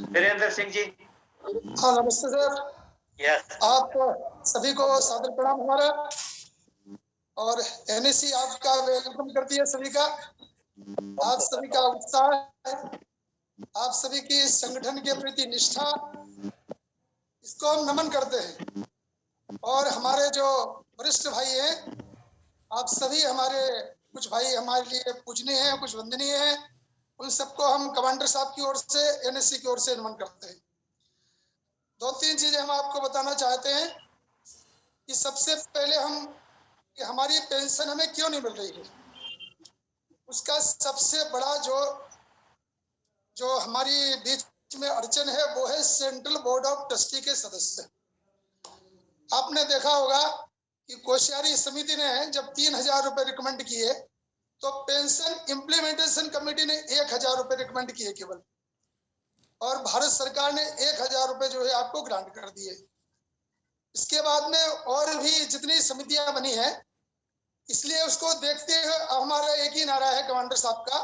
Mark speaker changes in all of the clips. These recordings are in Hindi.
Speaker 1: वीरेंद्र सिंह जी।
Speaker 2: हाँ, नमस्ते सर।
Speaker 1: यस।
Speaker 2: आप सभी को सादर प्रणाम हमारा, और एनएससी आपका वेलकम करती है सभी का। आप सभी का उत्साह, आप सभी की संगठन के प्रति निष्ठा, इसको हम नमन करते हैं। और हमारे जो वरिष्ठ भाई हैं, आप सभी हमारे, कुछ भाई हमारे लिए पूजनीय हैं, कुछ वंदनीय हैं, उन सबको हम कमांडर साहब की ओर से, एनएससी की ओर से नमन करते हैं। दो तीन चीजें हम आपको बताना चाहते हैं कि सबसे पहले कि हमारी पेंशन हमें क्यों नहीं मिल रही है। उसका सबसे बड़ा जो हमारी बीच में अड़चन है वो है सेंट्रल बोर्ड ऑफ ट्रस्टी के सदस्य। आपने देखा होगा कि कोश्यारी समिति ने जब 3,000 रुपए रिकमेंड किए तो पेंशन इम्प्लीमेंटेशन कमेटी ने 1,000 रुपए रिकमेंड किए केवल, और भारत सरकार ने 1,000 रुपए जो है आपको ग्रांट कर दिए। इसके बाद में और भी जितनी समितियां बनी है, इसलिए उसको देखते हुए हमारा एक ही नारा है कमांडर साहब का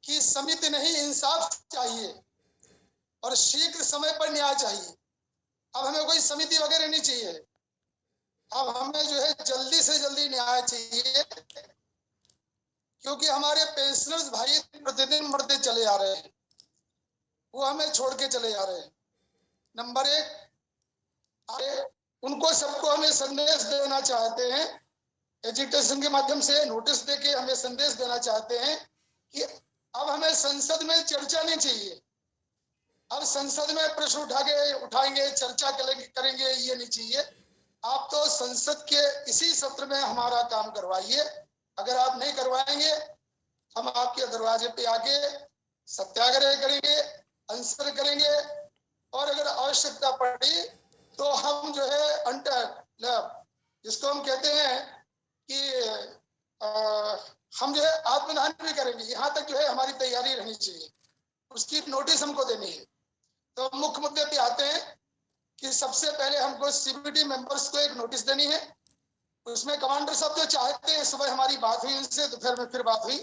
Speaker 2: कि समिति नहीं, इंसाफ चाहिए और शीघ्र समय पर न्याय चाहिए। अब हमें कोई समिति वगैरह नहीं चाहिए, अब हमें जो है जल्दी से जल्दी न्याय चाहिए, क्योंकि हमारे पेंशनर्स भाई प्रतिदिन मरते चले आ रहे हैं, वो हमें छोड़ के चले जा रहे हैं। नंबर एक, उनको सबको हमें संदेश देना चाहते हैं, एजुकेशन के माध्यम से नोटिस देके हमें संदेश देना चाहते हैं कि अब हमें संसद में चर्चा नहीं चाहिए। अब संसद में प्रश्न उठाएंगे, चर्चा करेंगे, ये नहीं चाहिए। आप तो संसद के इसी सत्र में हमारा काम करवाइए। अगर आप नहीं करवाएंगे, हम आपके दरवाजे पे आके सत्याग्रह करेंगे, आंसर करेंगे, और अगर आवश्यकता पड़ी तो हम जो है जिसको हम कहते हैं कि हम जो है आत्मदान भी करेंगे। यहाँ तक जो है हमारी तैयारी रहनी चाहिए, उसकी नोटिस हमको देनी है। तो मुख्य मुद्दे पे आते हैं कि सबसे पहले हमको सीबीटी मेंबर्स को एक नोटिस देनी है। उसमें कमांडर साहब जो चाहते हैं, सुबह हमारी बात हुई उनसे, दोपहर में फिर बात हुई,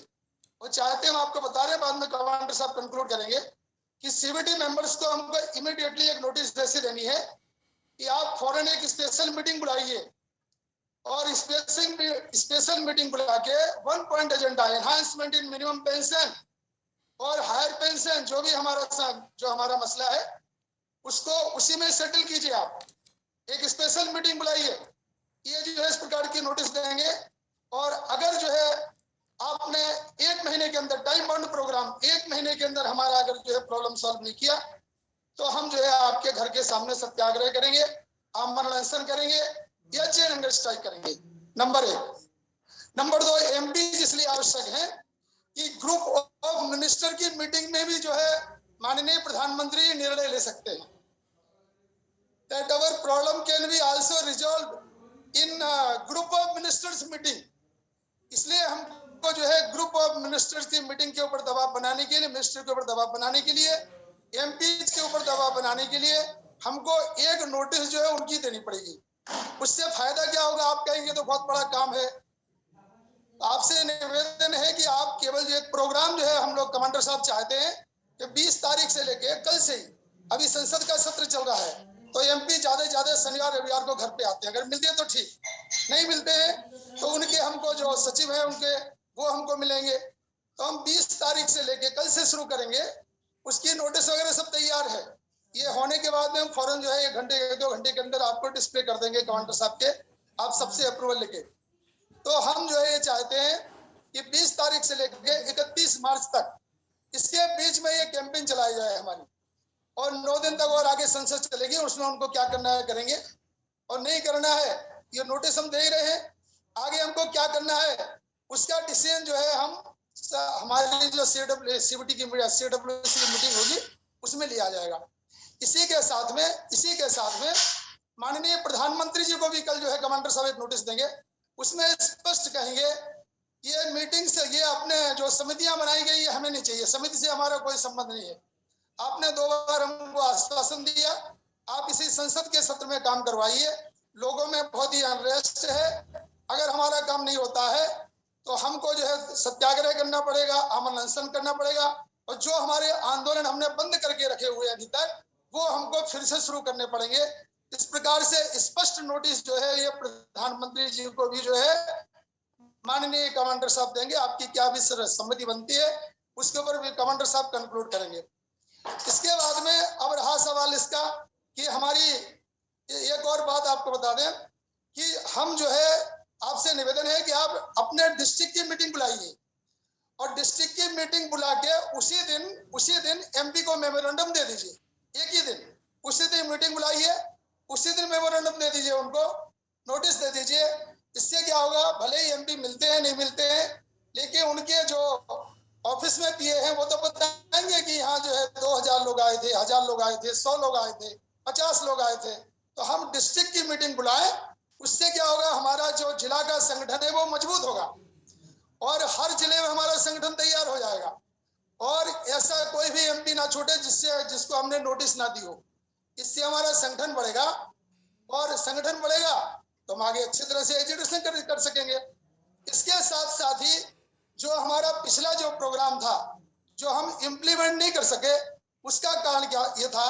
Speaker 2: वो चाहते हैं, हम आपको बता रहे हैं, बाद में कमांडर साहब कंक्लूड करेंगे कि सीबीटी मेंबर्स को हमको इमीडिएटली एक नोटिस ऐसे देनी है कि आप फौरन एक स्पेशल मीटिंग बुलाइए, और स्पेशल मीटिंग बुला के 1 पॉइंट एजेंडा, एनहांसमेंट इन मिनिमम पेंशन और हायर पेंशन, जो भी हमारा मसला है उसको उसी में सेटल कीजिए। आप एक स्पेशल मीटिंग बुलाइए, ये जो है इस प्रकार की नोटिस देंगे। और अगर जो है आपने 1 महीने के अंदर, टाइम बाउंड प्रोग्राम, 1 महीने के अंदर हमारा अगर जो है प्रॉब्लम सॉल्व नहीं किया, तो हम जो है आपके घर के सामने सत्याग्रह करेंगे, आमरण अनशन करेंगे या चेन हंगर स्ट्राइक करेंगे। नंबर 1। नंबर 2, एमपी इसलिए आवश्यक है कि ग्रुप ऑफ मिनिस्टर की मीटिंग में भी जो है माननीय प्रधानमंत्री निर्णय ले सकते हैं। That our problem can be also resolved in group of ministers meeting। इसलिए हमको जो है ग्रुप ऑफ मिनिस्टर्स की मीटिंग के ऊपर दबाव बनाने के लिए, मिनिस्टर के ऊपर दबाव बनाने के लिए, एमपी के ऊपर दबाव बनाने के लिए हमको एक नोटिस जो है उनकी देनी पड़ेगी। उससे फायदा क्या होगा, आप कहेंगे तो बहुत बड़ा काम है। आपसे निवेदन है कि आप केवल एक प्रोग्राम जो है, हम लोग कमांडर साहब चाहते हैं कि 20 तारीख से लेके कल से ही, अभी संसद का सत्र चल रहा है, तो एमपी ज्यादा से ज्यादा शनिवार रविवार को घर पे आते हैं। अगर मिलते हैं तो ठीक, नहीं मिलते हैं तो उनके, हमको जो सचिव है उनके, वो हमको मिलेंगे। तो हम 20 तारीख से लेके कल से शुरू करेंगे, उसकी नोटिस वगैरह सब तैयार है। ये होने के बाद में हम फौरन जो है 1 घंटे 2 घंटे के अंदर आपको डिस्प्ले कर देंगे कमांडर साहब के, आप सबसे अप्रूवल लेके। तो हम जो है ये चाहते हैं कि 20 तारीख से लेकर 31 मार्च तक, इसके बीच में ये कैंपेन चलाई जाए हमारी, और 9 दिन तक और आगे संसद चलेगी, उसमें उनको क्या करना है करेंगे, और नहीं करना है ये नोटिस हम दे ही रहे हैं। आगे हमको क्या करना है उसका डिसीजन जो है हमारी जो सीबीटी की मीटिंग होगी उसमें लिया जाएगा। इसी के साथ में माननीय प्रधानमंत्री जी को भी कल जो है कमांडर साहब एक नोटिस देंगे, उसमें स्पष्ट कहेंगे ये मीटिंग से, ये अपने जो समितियां बनाई गई है हमें नहीं चाहिए, समिति से हमारा कोई संबंध नहीं है। आपने 2 बार हमको आश्वासन दिया, आप इसी संसद के सत्र में काम करवाइए। लोगों में बहुत ही अनरेस्ट है, अगर हमारा काम नहीं होता है तो हमको जो है सत्याग्रह करना पड़ेगा, आमरण अनशन करना पड़ेगा, और जो हमारे आंदोलन हमने बंद करके रखे हुए अभी तक वो हमको फिर से शुरू करने पड़ेंगे। इस प्रकार से स्पष्ट नोटिस जो है ये प्रधानमंत्री जी को भी जो है माननीय कमांडर साहब देंगे। आपकी क्या भी सम्मति बनती है उसके ऊपर भी कमांडर साहब कंक्लूड करेंगे। इसके बाद में अब रहा सवाल इसका कि हमारी एक और बात आपको बता दें कि हम जो है आपसे निवेदन है कि आप अपने डिस्ट्रिक्ट की मीटिंग बुलाइए और डिस्ट्रिक्ट की मीटिंग बुला के उसी दिन एमपी को मेमोरेंडम दे दीजिए। एक ही दिन उसी दिन मीटिंग बुलाइए, उसी दिन मेमोरेंडम दे दीजिए, उनको नोटिस दे दीजिए। इससे क्या होगा, भले ही एमपी मिलते हैं नहीं मिलते हैं, लेकिन उनके जो ऑफिस में पीए हैं वो तो बताएंगे कि यहाँ जो है 2000 लोग आए थे, 1000 लोग आए थे, 100 लोग आए थे, 50 लोग आए थे। तो हम डिस्ट्रिक्ट की मीटिंग बुलाएं, उससे क्या होगा, हमारा जो जिला का संगठन है वो मजबूत होगा और हर जिले में हमारा संगठन तैयार हो जाएगा और ऐसा कोई भी एमपी ना छूटे जिसको हमने नोटिस ना दी हो। इससे हमारा संगठन बढ़ेगा और संगठन बढ़ेगा तो हम आगे अच्छी तरह से एजुकेशन कर सकेंगे। इसके साथ साथ ही जो हमारा पिछला जो प्रोग्राम था जो हम इम्प्लीमेंट नहीं कर सके, उसका कारण क्या ये था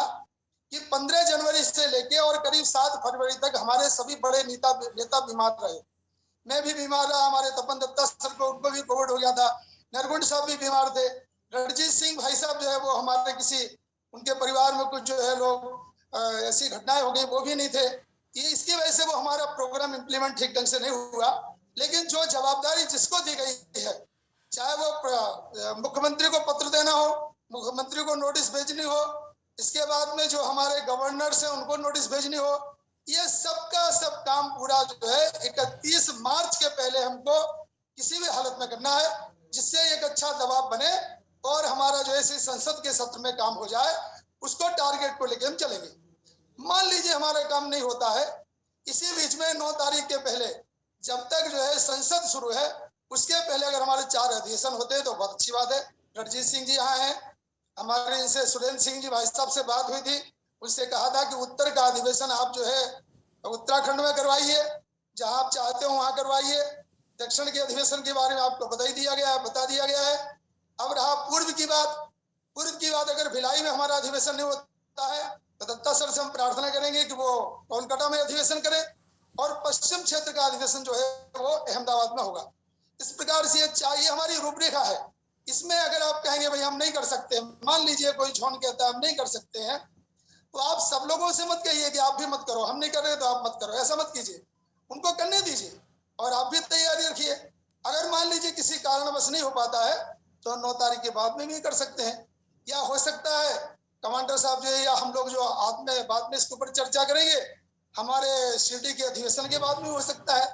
Speaker 2: कि 15 जनवरी से लेके और करीब 7 फरवरी तक हमारे सभी बड़े नेता बीमार रहे। मैं भी बीमार रहा, हमारे तपन दत्ता सर को उनको भी कोविड हो गया था, नरगुंड साहब भी बीमार थे, रणजीत सिंह भाई साहब जो है वो हमारे किसी उनके परिवार में कुछ जो है लोग ऐसी घटनाएं हो गई, वो भी नहीं थे। ये इसकी वजह से वो हमारा प्रोग्राम इम्प्लीमेंट ठीक ढंग से नहीं हुआ। लेकिन जो जवाबदारी जिसको दी गई है, चाहे वो मुख्यमंत्री को पत्र देना हो, मुख्यमंत्री को नोटिस भेजनी हो, इसके बाद में जो हमारे गवर्नर्स हैं उनको नोटिस भेजनी हो, ये सबका सब काम पूरा जो है 31 मार्च के पहले हमको किसी भी हालत में करना है, जिससे एक अच्छा दबाव बने और हमारा जो है संसद के सत्र में काम हो जाए। उसको टारगेट को लेकर हम चलेंगे। मान लीजिए हमारा काम नहीं होता है, इसी बीच में 9 तारीख के पहले जब तक जो है संसद शुरू है उसके पहले अगर हमारे 4 अधिवेशन होते हैं तो बहुत अच्छी बात है। रणजीत सिंह जी यहाँ हैं, हमारे इनसे सुरेंद्र सिंह जी भाई साहब से बात हुई थी, उनसे कहा था कि उत्तर का अधिवेशन आप जो है उत्तराखंड में करवाइए, जहां आप चाहते हो वहां करवाइए। दक्षिण के अधिवेशन के बारे में आपको बता दिया गया है। अब रहा पूर्व की बात अगर भिलाई में हमारा अधिवेशन नहीं होता है तो दत्ता सर से हम प्रार्थना करेंगे कि वो कोलकाता में अधिवेशन करें और पश्चिम क्षेत्र का अधिवेशन जो है वो अहमदाबाद में होगा। इस प्रकार से ये हमारी रूपरेखा है। इसमें अगर आप कहेंगे भाई हम नहीं कर सकते, मान लीजिए कोई झोन कहता है हम नहीं कर सकते हैं, तो आप सब लोगों से मत कहिए कि आप भी मत करो, हम नहीं कर रहे तो आप मत करो, ऐसा मत कीजिए, उनको करने दीजिए और आप भी तैयारी रखिए। अगर मान लीजिए किसी कारणवश नहीं हो पाता है तो 9 तारीख के बाद में भी कर सकते हैं, या हो सकता है कमांडर साहब जो है या हम लोग जो बाद में इसके ऊपर चर्चा करेंगे, हमारे सीडी के अधिवेशन के बाद में हो सकता है।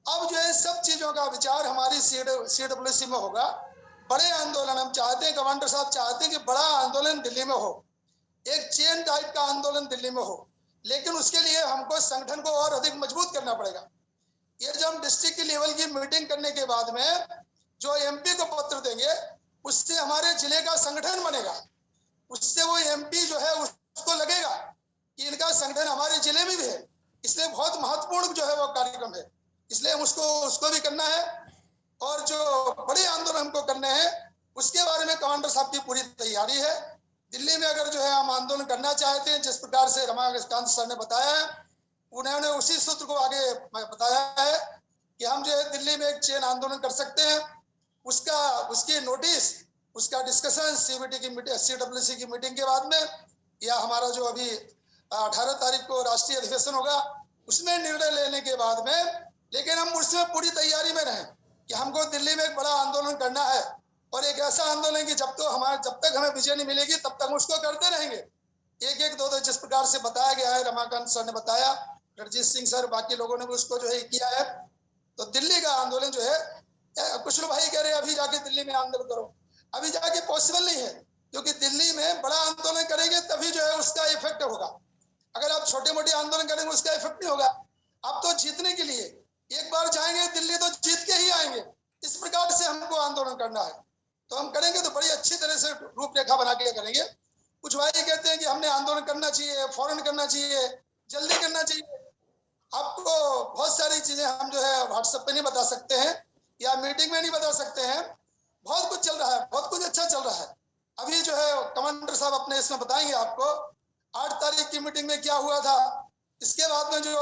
Speaker 2: अब जो है सब चीजों का विचार हमारी सीडब्ल्यूसी में होगा। बड़े आंदोलन हम चाहते हैं, कमांडर साहब चाहते हैं कि बड़ा आंदोलन दिल्ली में हो, एक चेन टाइप का आंदोलन दिल्ली में हो, लेकिन उसके लिए हमको संगठन को और अधिक मजबूत करना पड़ेगा। ये जो हम डिस्ट्रिक्ट की लेवल की मीटिंग करने के बाद में जो एमपी को पत्र देंगे, उससे हमारे जिले का संगठन बनेगा, उससे वो एमपी जो है उसको लगेगा कि इनका संगठन हमारे जिले में भी है। इसलिए बहुत महत्वपूर्ण जो है वो कार्यक्रम है, इसलिए हम उसको भी करना है। और जो बड़े आंदोलन हमको करने हैं उसके बारे में कमांडर साहब की पूरी तैयारी है। दिल्ली में अगर जो है हम आंदोलन करना चाहते हैं, जिस प्रकार से रमाकांत सर ने बताया है, उन्होंने उसी सूत्र को आगे बताया है कि हम जो है दिल्ली में एक चेन आंदोलन कर सकते हैं। उसकी नोटिस, उसका डिस्कशन सीडब्ल्यूसी की मीटिंग के बाद में, या हमारा जो अभी 18 तारीख को राष्ट्रीय अधिवेशन होगा उसमें निर्णय लेने के बाद में, लेकिन हम उसमें पूरी तैयारी में रहें कि हमको दिल्ली में एक बड़ा आंदोलन करना है और एक ऐसा आंदोलन कि जब तक हमें विजय नहीं मिलेगी तब तक हम उसको करते रहेंगे। एक दो जिस प्रकार से बताया गया है, रमाकांत सर ने बताया, रणजीत सिंह सर, बाकी लोगों ने भी उसको जो है किया है। तो दिल्ली का आंदोलन जो है, कुछ लोग भाई कह रहे हैं अभी जाके दिल्ली में आंदोलन करो, अभी जाके पॉसिबल नहीं है, क्योंकि दिल्ली में बड़ा आंदोलन करेंगे तभी जो है उसका इफेक्ट होगा। अगर आप छोटे मोटे आंदोलन करेंगे उसका इफेक्ट नहीं होगा। आप तो जीतने के लिए एक बार जाएंगे दिल्ली तो जीत के ही आएंगे। इस प्रकार से हमको आंदोलन करना है, तो हम करेंगे तो बड़ी अच्छी तरह से रूपरेखा बना के करेंगे। कुछ भाई कहते हैं कि हमने आंदोलन करना चाहिए, फौरन करना चाहिए, जल्दी करना चाहिए। आपको बहुत सारी चीजें हम जो है व्हाट्सएप पे नहीं बता सकते हैं, या मीटिंग में नहीं बता सकते हैं। बहुत कुछ चल रहा है, बहुत कुछ अच्छा चल रहा है। अभी जो है कमांडर साहब अपने इसमें बताएंगे आपको 8 तारीख की मीटिंग में क्या हुआ था। इसके बाद में जो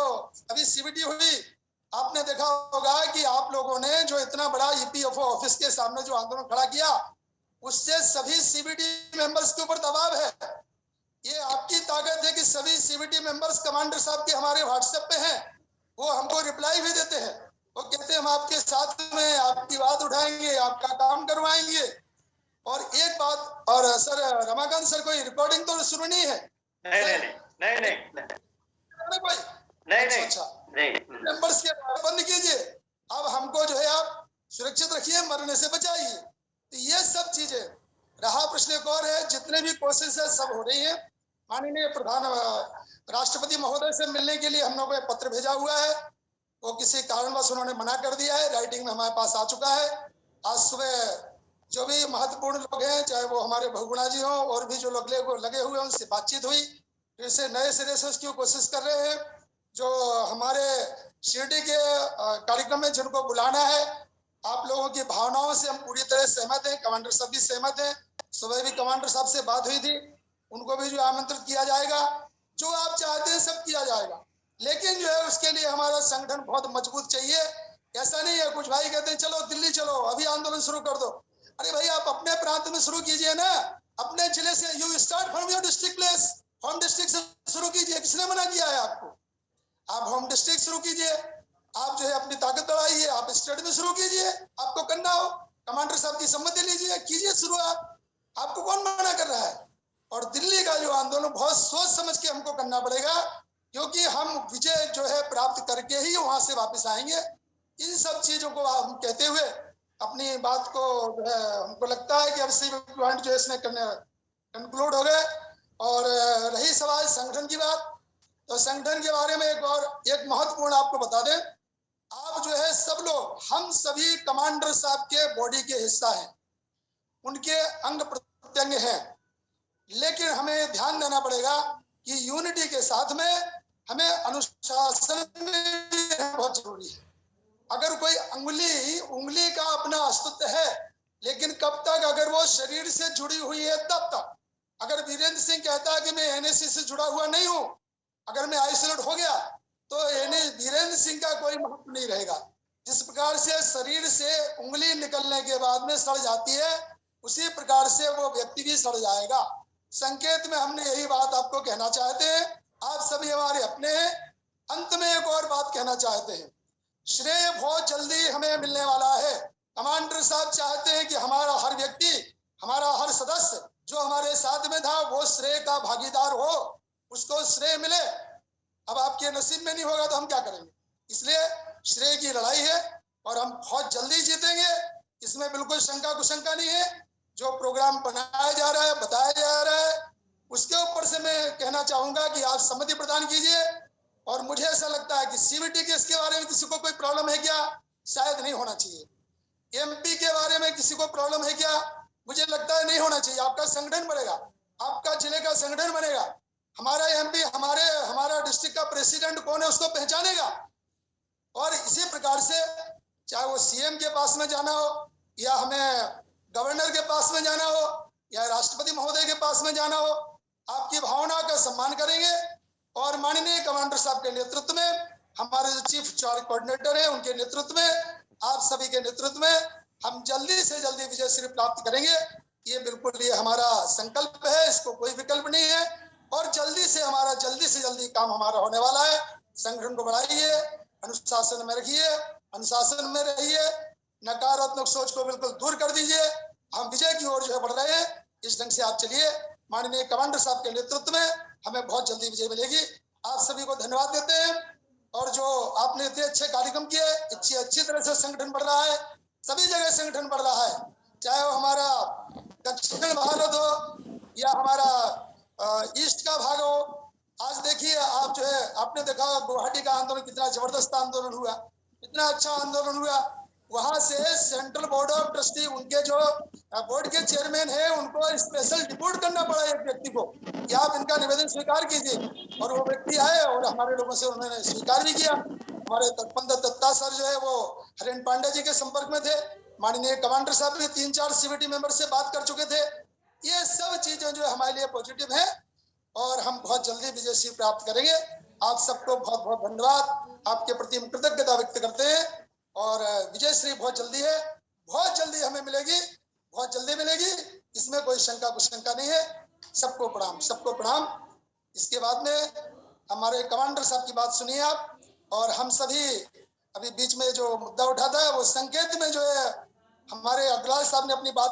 Speaker 2: अभी सीबीटी हुई, आपने देखा होगा कि आप लोगों ने जो इतना बड़ा ईपीएफओ ऑफिस के सामने जो आंदोलन खड़ा किया, उससे सभी सीबीटी मेंबर्स के ऊपर दबाव है। ये आपकी ताकत है कि सभी सीबीटी मेंबर्स कमांडर साहब के हमारे व्हाट्सएप पे हैं, वो हमको रिप्लाई भी देते हैं। वो कहते हैं हम आपके साथ में, आपकी बात उठाएंगे, आपका काम करवाएंगे। और एक बात, और सर रमाकांत सर, कोई रिकॉर्डिंग तो शुरू नहीं है?
Speaker 1: नहीं नहीं नहीं नहीं नहीं
Speaker 2: कोई
Speaker 1: नहीं
Speaker 2: अच्छा
Speaker 1: नहीं
Speaker 2: मेंबर्स के बंद कीजिए। अब हमको जो है आप सुरक्षित रखिए, मरने से बचाइए। तो ये सब चीजें रहा। प्रश्न एक और है, जितने भी कोशिश है सब हो रही है। माननीय प्रधान राष्ट्रपति महोदय से मिलने के लिए हम लोगों को पत्र भेजा हुआ है, वो किसी कारणवश उन्होंने मना कर दिया है। राइटिंग में हमारे पास आ चुका है। आज सुबह जो भी महत्वपूर्ण लोग हैं, चाहे वो हमारे बहुगुणा जी हों और भी जो लोग लगे हुए हैं, उनसे बातचीत हुई। फिर से नए सिरे से उसकी कोशिश कर रहे हैं। जो हमारे शिरडी के कार्यक्रम में जिनको बुलाना है, आप लोगों की भावनाओं से हम पूरी तरह सहमत हैं। कमांडर साहब भी सहमत हैं। सुबह भी कमांडर साहब से बात हुई थी, उनको भी जो आमंत्रित किया जाएगा। जो आप चाहते हैं सब किया जाएगा, लेकिन जो है उसके लिए हमारा संगठन बहुत मजबूत चाहिए। ऐसा नहीं है कुछ भाई कहते हैं चलो दिल्ली चलो, अभी आंदोलन शुरू कर दो। अरे भाई, आप अपने प्रांत में शुरू कीजिए ना, अपने जिले से। You start from your district place, home district से शुरू कीजिए। किसने मना किया है आपको? आप होम डिस्ट्रिक्ट शुरू कीजिए, आप जो है अपनी ताकत बढ़ाइए, आप स्टेट में शुरू कीजिए। आपको करना हो, कमांडर साहब की सम्मति लीजिए, कीजिए शुरुआत। आपको कौन मना कर रहा है? और दिल्ली का जो आंदोलन बहुत सोच समझ के हमको करना पड़ेगा, क्योंकि हम विजय जो है प्राप्त करके ही वहां से वापस आएंगे। इन सब चीजों को हम कहते हुए अपनी बात को जो है, हमको लगता है कि अब सी पॉइंट जो है इसमें कंक्लूड हो गए। और रही सवाल संगठन की बात, तो संगठन के बारे में एक महत्वपूर्ण आपको बता दें। आप जो है सब लोग, हम सभी कमांडर साहब के बॉडी के हिस्सा हैं, उनके अंग प्रत्यंग हैं। लेकिन हमें ध्यान देना पड़ेगा कि यूनिटी के साथ में हमें अनुशासन में बहुत जरूरी है। अगर कोई उंगली का अपना अस्तित्व है, लेकिन कब तक? अगर वो शरीर से जुड़ी हुई है तब तक। अगर वीरेंद्र सिंह कहता है कि मैं एनएससी से जुड़ा हुआ नहीं हूं, अगर मैं आइसोलेट हो गया, तो वीरेंद्र सिंह का कोई महत्व नहीं रहेगा। जिस प्रकार से शरीर से उंगली निकलने के बाद में सड़ जाती है, उसी प्रकार से वो व्यक्ति भी सड़ जाएगा। संकेत में हमने यही बात आपको कहना चाहते हैं। आप सभी हमारे अपने हैं। अंत में एक और बात कहना चाहते हैं, श्रेय बहुत जल्दी हमें मिलने वाला है। कमांडर साहब चाहते हैं कि हमारा हर व्यक्ति, हमारा हर सदस्य जो हमारे साथ में था, वो श्रेय का भागीदार हो, उसको श्रेय मिले। अब आपके नसीब में नहीं होगा तो हम क्या करेंगे? इसलिए श्रेय की लड़ाई है और हम बहुत जल्दी जीतेंगे, इसमें बिल्कुल शंका कुशंका नहीं है। जो प्रोग्राम बनाया जा रहा है, बताया जा रहा है, उसके ऊपर से मैं कहना चाहूंगा कि आप सम्मति प्रदान कीजिए। और मुझे ऐसा लगता है कि सीबीटी के इसके बारे में किसी को कोई प्रॉब्लम है क्या? शायद नहीं होना चाहिए। एमपी के बारे में किसी को प्रॉब्लम है क्या? मुझे लगता है नहीं होना चाहिए। आपका संगठन बनेगा, आपका जिले का संगठन बनेगा। हमारा एमपी, हमारा डिस्ट्रिक्ट का प्रेसिडेंट कौन है उसको पहचानेगा। और इसी प्रकार से चाहे वो सीएम के पास में जाना हो, या हमें गवर्नर के पास में जाना हो, या राष्ट्रपति महोदय के पास में जाना हो, आपकी भावना का सम्मान करेंगे। और माननीय कमांडर साहब के नेतृत्व में, हमारे जो चीफ चार्ज कोऑर्डिनेटर है उनके नेतृत्व में, आप सभी के नेतृत्व में हम जल्दी से जल्दी विजय श्री प्राप्त करेंगे। ये बिल्कुल ये हमारा संकल्प है, इसको कोई विकल्प नहीं है। और जल्दी से जल्दी काम हमारा होने वाला है। संगठन को बढ़ाइए, अनुशासन में रखिए, अनुशासन में रहिए, नकारात्मक सोच को बिल्कुल दूर कर दीजिए। हम विजय की ओर जो है बढ़ रहे हैं, इस ढंग से आप चलिए। माननीय कमांडर साहब के नेतृत्व में हमें बहुत जल्दी विजय मिलेगी। आप सभी को धन्यवाद देते हैं। और जो आपने इतने अच्छे कार्यक्रम किए, अच्छी तरह से संगठन बढ़ रहा है, सभी जगह संगठन बढ़ रहा है, चाहे वो हमारा दक्षिण भारत हो या हमारा ईस्ट का भाग हो। आज देखिए आप जो है, आपने देखा गुवाहाटी का आंदोलन कितना जबरदस्त आंदोलन हुआ, कितना अच्छा आंदोलन हुआ। वहां से सेंट्रल बोर्ड ऑफ ट्रस्टी, उनके जो बोर्ड के चेयरमैन है, उनको स्पेशल डिपोर्ट करना पड़ा एक व्यक्ति को कि आप इनका निवेदन स्वीकार कीजिए। और वो व्यक्ति आए और हमारे लोगों से उन्होंने स्वीकार भी किया। हमारे तरपंद दत्ता सर जो है वो हरेन पांडे जी के संपर्क में थे। माननीय कमांडर साहब भी 3-4 सीबीटी मेंबर से बात कर चुके थे। ये सब चीजें जो है हमारे लिए पॉजिटिव है और हम बहुत जल्दी विजय प्राप्त करेंगे। आप सबको बहुत बहुत धन्यवाद, आपके प्रति हम कृतज्ञता व्यक्त करते हैं और विजय श्री बहुत जल्दी है, बहुत जल्दी हमें मिलेगी, बहुत जल्दी मिलेगी, इसमें कोई शंका कुशंका नहीं है। सबको प्रणाम, सबको प्रणाम। इसके बाद में हमारे कमांडर साहब की बात सुनिए आप। और हम सभी अभी बीच में जो मुद्दा उठा था वो संकेत में जो है हमारे अग्रवाल साहब ने अपनी बात